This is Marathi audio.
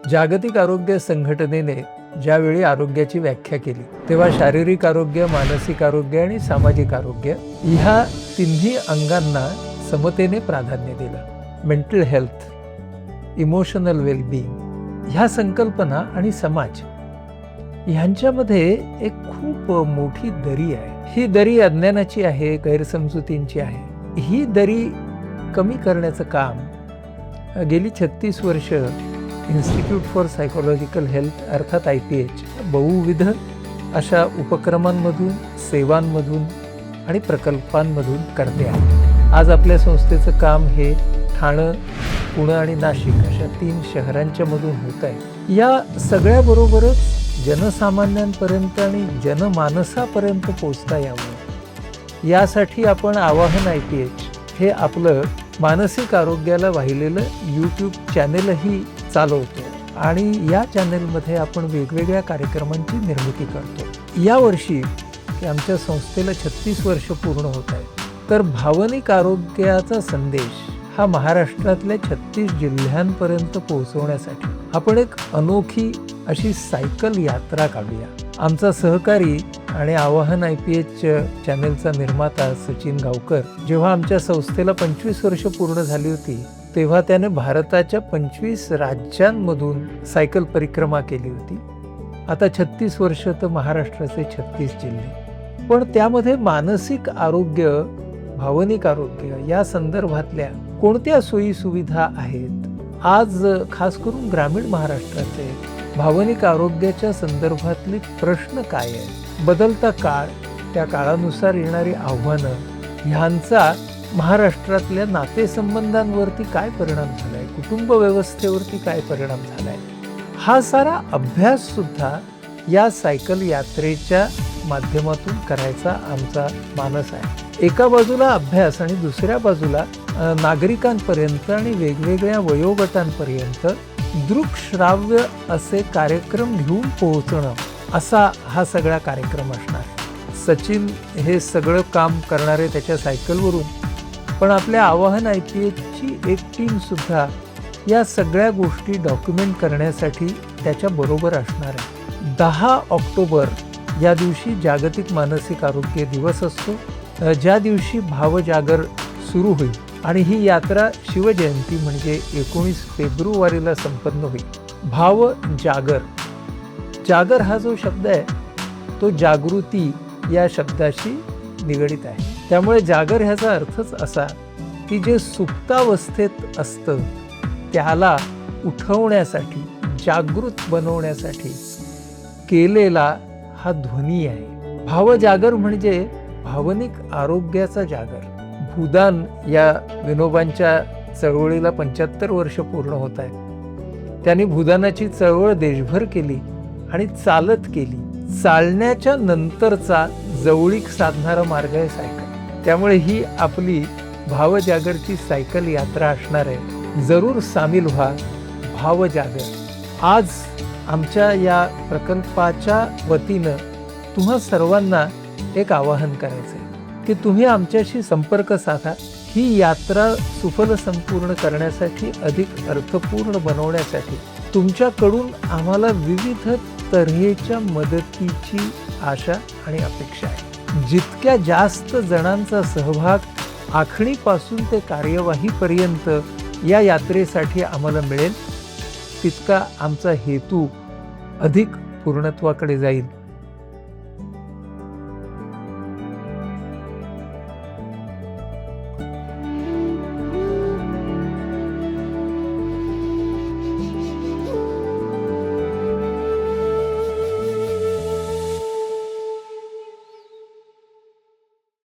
जागतिक आरोग्य संघटनेने ज्यावेळी आरोग्याची व्याख्या केली तेव्हा शारीरिक आरोग्य, मानसिक आरोग्य आणि सामाजिक आरोग्य ह्या तिन्ही अंगांना समतेने प्राधान्य दिलं. मेंटल हेल्थ, इमोशनल वेलबिंग ह्या संकल्पना आणि समाज ह्यांच्यामध्ये एक खूप मोठी दरी आहे. ही दरी अज्ञानाची आहे, गैरसमजुतींची आहे. ही दरी कमी करण्याचं काम गेली 36 वर्ष इन्स्टिट्यूट फॉर सायकोलॉजिकल हेल्थ अर्थात IPH बहुविध अशा उपक्रमांमधून, सेवांमधून आणि प्रकल्पांमधून करते आहे. आज आपल्या संस्थेचं काम हे ठाणं, पुणे आणि नाशिक अशा 3 शहरांच्या मधून होत आहे. या सगळ्याबरोबरच जनसामान्यांपर्यंत आणि जनमानसापर्यंत पोचता यावं यासाठी आपण आवाहन IPH हे आपलं मानसिक आरोग्याला वाहिलेलं YouTube चॅनेलही चालवतो आणि या चॅनेलमध्ये आपण वेगवेगळ्या कार्यक्रमांची निर्मिती करतो. यावर्षी आमच्या संस्थेला 36 वर्ष पूर्ण होत आहे. तर भावनिक आरोग्याचा संदेश हा महाराष्ट्रातल्या 36 जिल्ह्यांपर्यंत पोहोचवण्यासाठी आपण एक अनोखी अशी सायकल यात्रा काढूया. आमचा सहकारी आणि आवाहन IPH चॅनेलचा निर्माता सचिन गावकर जेव्हा आमच्या संस्थेला 25 वर्ष पूर्ण झाली होती तेव्हा त्याने भारताच्या 25 राज्यांमधून सायकल परिक्रमा केली होती. आता 36 वर्ष तर महाराष्ट्राचे 36 जिल्हे. पण त्यामध्ये मानसिक आरोग्य, भावनिक आरोग्य या संदर्भातल्या कोणत्या सोयी सुविधा आहेत, आज खास करून ग्रामीण महाराष्ट्राचे भावनिक आरोग्याच्या संदर्भातले प्रश्न काय आहेत, बदलता काळ, त्या काळानुसार येणारी आव्हानं ह्यांचा महाराष्ट्रातल्या नातेसंबंधांवरती काय परिणाम झालाय, कुटुंब व्यवस्थेवरती काय परिणाम झालाय, हा सारा अभ्यास सुद्धा या सायकल यात्रेच्या माध्यमातून करायचा आमचा मानस आहे. एका बाजूला अभ्यास आणि दुसऱ्या बाजूला नागरिकांपर्यंत आणि वेगवेगळ्या वयोगटांपर्यंत दृकश्राव्य असे कार्यक्रम घेऊन पोहोचणं असा हा सगळा कार्यक्रम असणार. सचिन हे सगळं काम करणारे त्याच्या सायकलवरून, पण आपल्या आवाहन IPHची एक टीम सुद्धा या सगळ्या गोष्टी डॉक्युमेंट करण्यासाठी त्याच्या बरोबर असणार आहे. 10 ऑक्टोबर या दिवशी जागतिक मानसिक आरोग्य दिवस असतो, ज्या दिवशी भावजागर सुरू होईल आणि ही यात्रा शिवजयंती म्हणजे 19 फेब्रुवारीला संपन्न होईल. भावजागर, जागर हा जो शब्द आहे तो जागृती या शब्दाशी निगडित आहे. त्यामुळे जागर ह्याचा अर्थच असा की जे सुप्तावस्थेत असतं त्याला उठवण्यासाठी, जागृत बनवण्यासाठी केलेला हा ध्वनी आहे. भावजागर म्हणजे भावनिक आरोग्याचा जागर. भूदान या विनोबांच्या चळवळीला 75 वर्ष पूर्ण होत आहे. त्यांनी भूदानाची चळवळ देशभर केली आणि चालत केली. चालण्याच्या नंतरचा जवळीक साधणारा मार्ग आहे सायकल. त्यामुळे ही आपली भावजागरची सायकल यात्रा असणार आहे. जरूर सामील व्हा. भावजागर. आज आमच्या या प्रकल्पाच्या वतीनं तुम्हा सर्वांना एक आवाहन करायचं आहे की तुम्ही आमच्याशी संपर्क साधा. ही यात्रा सुफल संपूर्ण करण्यासाठी, अधिक अर्थपूर्ण बनवण्यासाठी तुमच्याकडून आम्हाला विविध तऱ्हेच्या मदतीची आशा आणि अपेक्षा आहे. जितक्या जास्त जणांचा सहभाग आखणीपासून ते कार्यवाहीपर्यंत या यात्रेसाठी आम्हाला मिळेल तितका आमचा हेतू अधिक पूर्णत्वाकडे जाईल